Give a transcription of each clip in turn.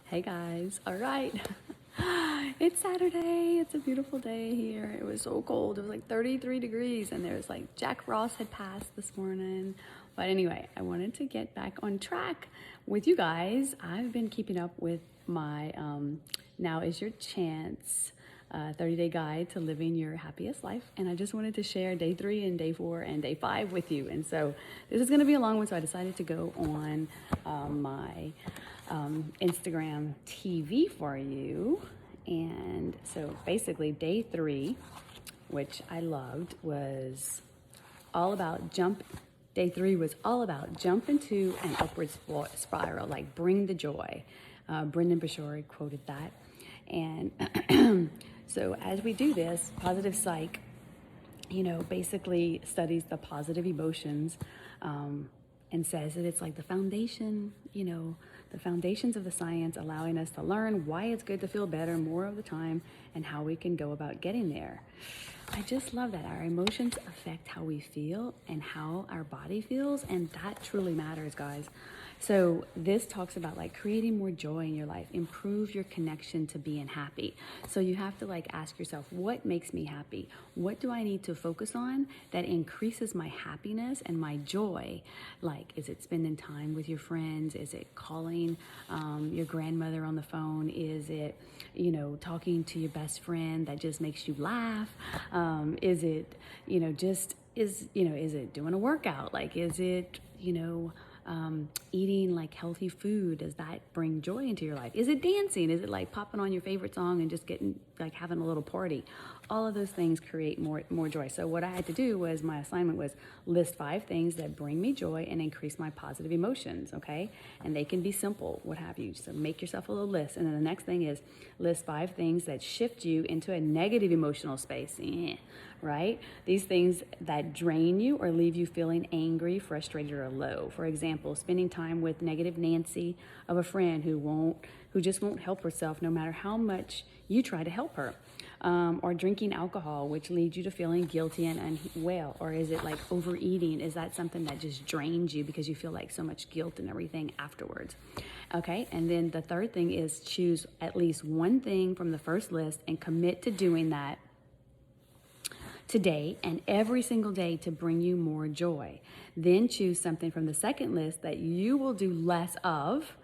Hey guys, all right. It's Saturday. It's a beautiful day here. It was so cold. It was like 33 degrees, and there was like Jack Frost had passed this morning. But anyway, I wanted to get back on track with you guys. I've been keeping up with my Now Is Your Chance 30-day guide to living your happiest life. And I just wanted to share day 3 and day 4 and day 5 with you. And so this is going to be a long one, so I decided to go on my Instagram TV for you. And so basically day 3, which I loved, was all about day 3 was all about jump into an upward spiral, like bring the joy. Brendan Bashori quoted that. And so as we do this, Positive Psych, basically studies the positive emotions, and says that it's like the foundation, the foundations of the science, allowing us to learn why it's good to feel better more of the time and how we can go about getting there. I just love that our emotions affect how we feel and how our body feels, and that truly matters, guys. So this talks about like creating more joy in your life, improve your connection to being happy. So you have to like ask yourself, what makes me happy? What do I need to focus on that increases my happiness and my joy? Like, is it spending time with your friends? Is it calling your grandmother on the phone? Is it, talking to your best friend that just makes you laugh? Is it, is it doing a workout? Like, is it, eating like healthy food? Does that bring joy into your life? Is it dancing? Is it like popping on your favorite song and just getting like having a little party? All of those things create more joy. So what I had to do was, my assignment was list 5 things that bring me joy and increase my positive emotions. Okay, and they can be simple, what have you. So make yourself a little list, and then the next thing is list 5 things that shift you into a negative emotional space. Right? These things that drain you or leave you feeling angry, frustrated, or low. For example, spending time with negative Nancy of a friend who just won't help herself no matter how much you try to help her. Or drinking alcohol, which leads you to feeling guilty and unwell. Or is it like overeating? Is that something that just drains you because you feel like so much guilt and everything afterwards? Okay, and then the third thing is choose at least one thing from the first list and commit to doing that today and every single day to bring you more joy. Then choose something from the second list that you will do less of,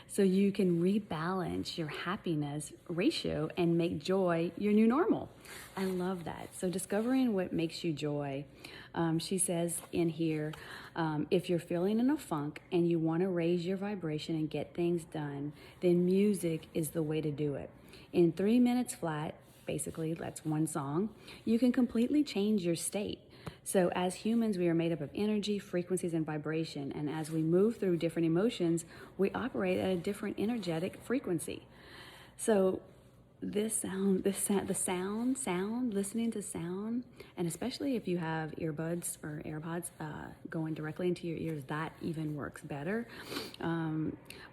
so you can rebalance your happiness ratio and make joy your new normal. I love that. So discovering what makes you joy. She says in here, if you're feeling in a funk and you want to raise your vibration and get things done, then music is the way to do it. In 3 minutes flat, basically that's one song, you can completely change your state. So as humans, we are made up of energy, frequencies, and vibration. And as we move through different emotions, we operate at a different energetic frequency. So the sound, listening to sound, and especially if you have earbuds or AirPods going directly into your ears, that even works better.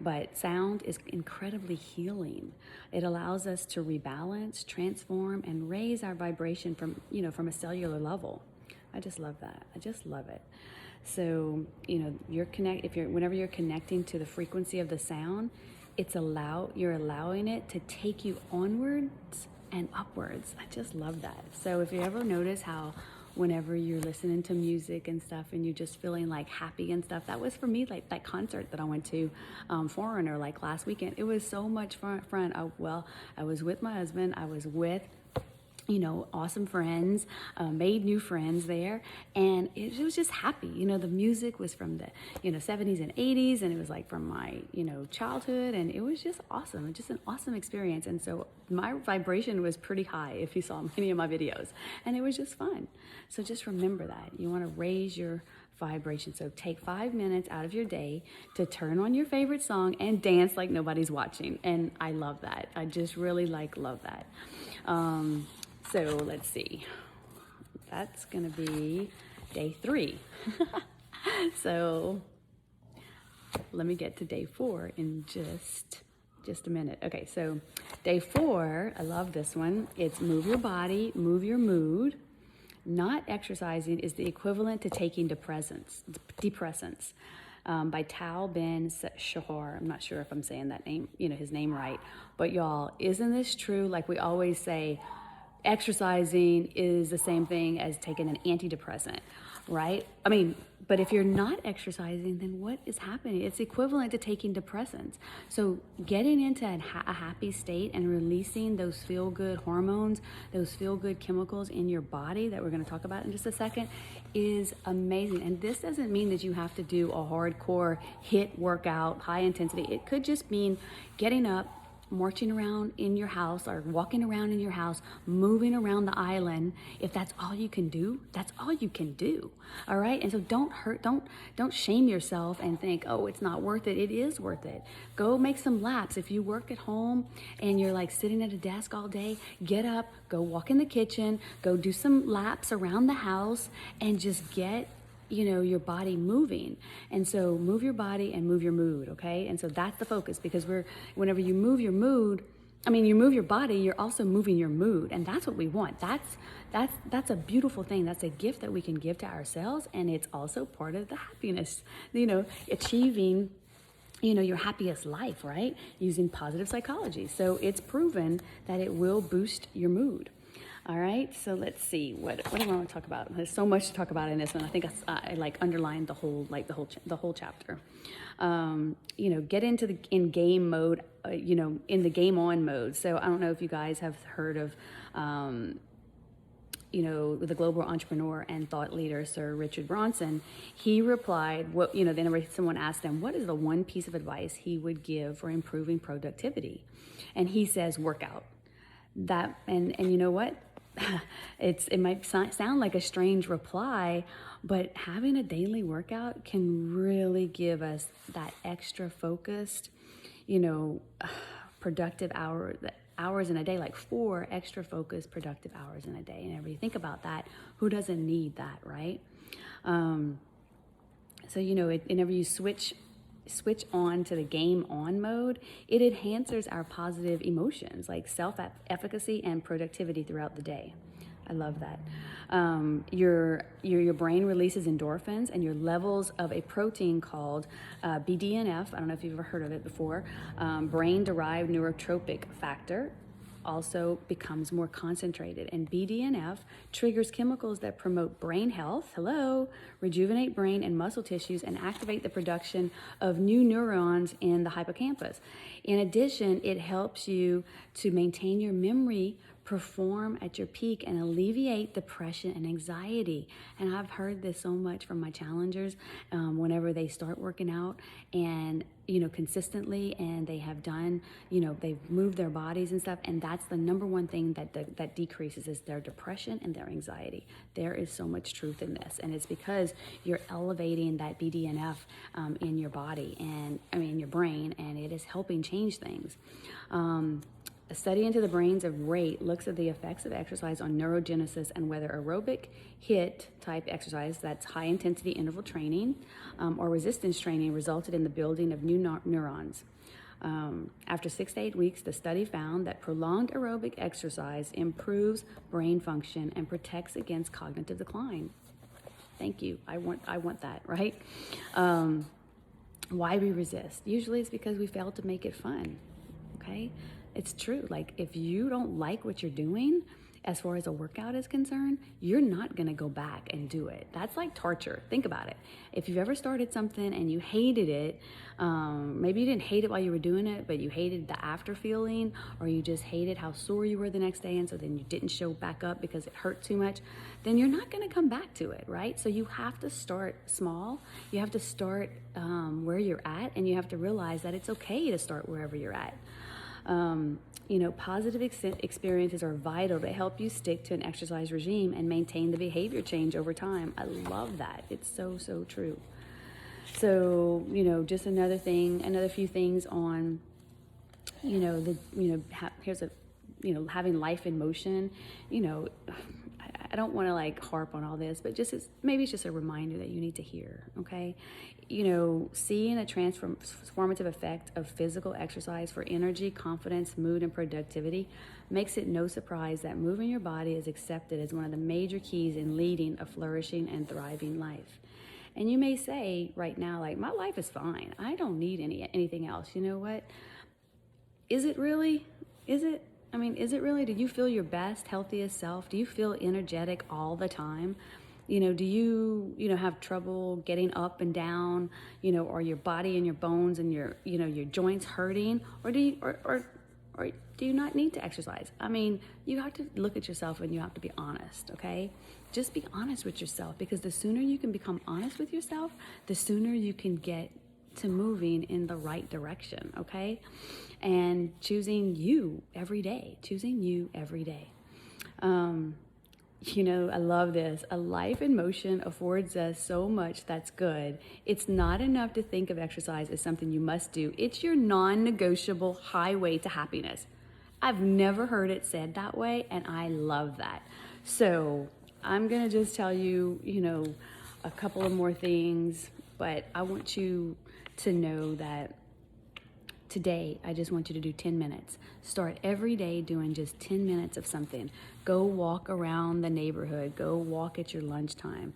But sound is incredibly healing. It allows us to rebalance, transform, and raise our vibration from a cellular level. I just love that. I just love it. So, whenever you're connecting to the frequency of the sound, you're allowing it to take you onwards and upwards. I just love that. So if you ever notice how whenever you're listening to music and stuff and you're just feeling like happy and stuff, that was for me like that concert that I went to, Foreigner, like last weekend. It was so much fun. I was with my husband. I was with awesome friends, made new friends there, and it was just happy. The music was from the 70s and 80s, and it was like from my childhood, and it was just awesome, just an awesome experience. And so my vibration was pretty high if you saw many of my videos, and it was just fun. So just remember that you want to raise your vibration. So take 5 minutes out of your day to turn on your favorite song and dance like nobody's watching. And I love that. I just really love that. So let's see, that's gonna be day 3. So let me get to day 4 in just a minute. Okay, so day 4, I love this one. It's move your body, move your mood. Not exercising is the equivalent to taking depressants. by Tal Ben Shahar. I'm not sure if I'm saying that name, his name right. But y'all, isn't this true? Like we always say, exercising is the same thing as taking an antidepressant, right? I mean, but if you're not exercising, then what is happening? It's equivalent to taking depressants. So getting into a happy state and releasing those feel-good hormones, those feel-good chemicals in your body that we're going to talk about in just a second is amazing. And this doesn't mean that you have to do a hardcore HIIT workout, high intensity. It could just mean getting up, marching around in your house or walking around in your house, moving around the island. If that's all you can do, that's all you can do. All right. And so don't shame yourself and think, oh, it's not worth it. It is worth it. Go make some laps. If you work at home and you're like sitting at a desk all day, get up, go walk in the kitchen, go do some laps around the house and just get your body moving. And so move your body and move your mood, okay? And so that's the focus, because whenever you move your mood, you move your body, you're also moving your mood. And that's what we want. That's a beautiful thing. That's a gift that we can give to ourselves. And it's also part of the happiness, achieving your happiest life, right? Using positive psychology. So it's proven that it will boost your mood. All right, so let's see. What do I want to talk about? There's so much to talk about in this one. I think I underlined the whole chapter. Get into in game mode. In the game on mode. So I don't know if you guys have heard of, the global entrepreneur and thought leader, Sir Richard Branson. He replied, then someone asked him, what is the one piece of advice he would give for improving productivity? And he says, workout. That and you know what? It might sound like a strange reply, but having a daily workout can really give us that extra focused, productive hours in a day, like 4 extra focused, productive hours in a day. And whenever you think about that, who doesn't need that, right? Whenever you switch on to the game on mode, it enhances our positive emotions like self-efficacy and productivity throughout the day. I love that. Your brain releases endorphins, and your levels of a protein called BDNF, I don't know if you've ever heard of it before, brain-derived neurotropic factor, also becomes more concentrated. And BDNF triggers chemicals that promote brain health, rejuvenate brain and muscle tissues, and activate the production of new neurons in the hippocampus. In addition, it helps you to maintain your memory, perform at your peak, and alleviate depression and anxiety. And I've heard this so much from my challengers whenever they start working out and consistently, and they have done, they've moved their bodies and stuff, and that's the number one thing that decreases is their depression and their anxiety. There is so much truth in this, and it's because you're elevating that BDNF in your body and in your brain, and it is helping change things. A study into the brains of rate looks at the effects of exercise on neurogenesis and whether aerobic HIIT type exercise, that's high intensity interval training, or resistance training, resulted in the building of new neurons. After 6 to 8 weeks, the study found that prolonged aerobic exercise improves brain function and protects against cognitive decline. Thank you. I want that, right? Why we resist? Usually it's because we failed to make it fun, okay? It's true. Like, if you don't like what you're doing, as far as a workout is concerned, you're not going to go back and do it. That's like torture. Think about it. If you've ever started something and you hated it, maybe you didn't hate it while you were doing it, but you hated the after feeling, or you just hated how sore you were the next day, and so then you didn't show back up because it hurt too much, then you're not going to come back to it, right? So you have to start small. You have to start where you're at, and you have to realize that it's okay to start wherever you're at. Positive experiences are vital to help you stick to an exercise regime and maintain the behavior change over time. I love that. It's so, so true. So, just another few things on, here's having life in motion. I don't want to harp on all this, but maybe it's just a reminder that you need to hear, okay? Seeing a transformative effect of physical exercise for energy, confidence, mood, and productivity makes it no surprise that moving your body is accepted as one of the major keys in leading a flourishing and thriving life. And you may say right now, like, my life is fine. I don't need anything else. You know what? Is it really? Is it? I mean, is it really? Do you feel your best, healthiest self? Do you feel energetic all the time? Do you have trouble getting up and down, or your body and your bones and your joints hurting? Or do you, or do you not need to exercise? I mean, you have to look at yourself and you have to be honest, okay? Just be honest with yourself, because the sooner you can become honest with yourself, the sooner you can get to moving in the right direction, okay? And choosing you every day, I love this. A life in motion affords us so much that's good. It's not enough to think of exercise as something you must do. It's your non-negotiable highway to happiness. I've never heard it said that way, and I love that. So I'm going to just tell you, a couple of more things, but I want you to know that today, I just want you to do 10 minutes. Start every day doing just 10 minutes of something. Go walk around the neighborhood. Go walk at your lunchtime.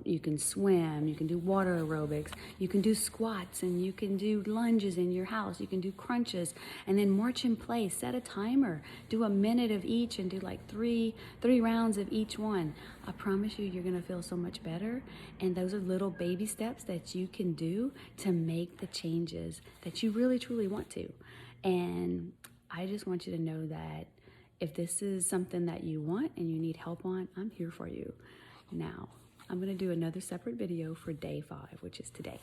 You can swim. You can do water aerobics. You can do squats, and you can do lunges in your house. You can do crunches, and then march in place. Set a timer. Do a minute of each, and do like three rounds of each one. I promise you're going to feel so much better. And those are little baby steps that you can do to make the changes that you really, truly want to. And I just want you to know that if this is something that you want and you need help on, I'm here for you. Now, I'm going to do another separate video for day 5, which is today.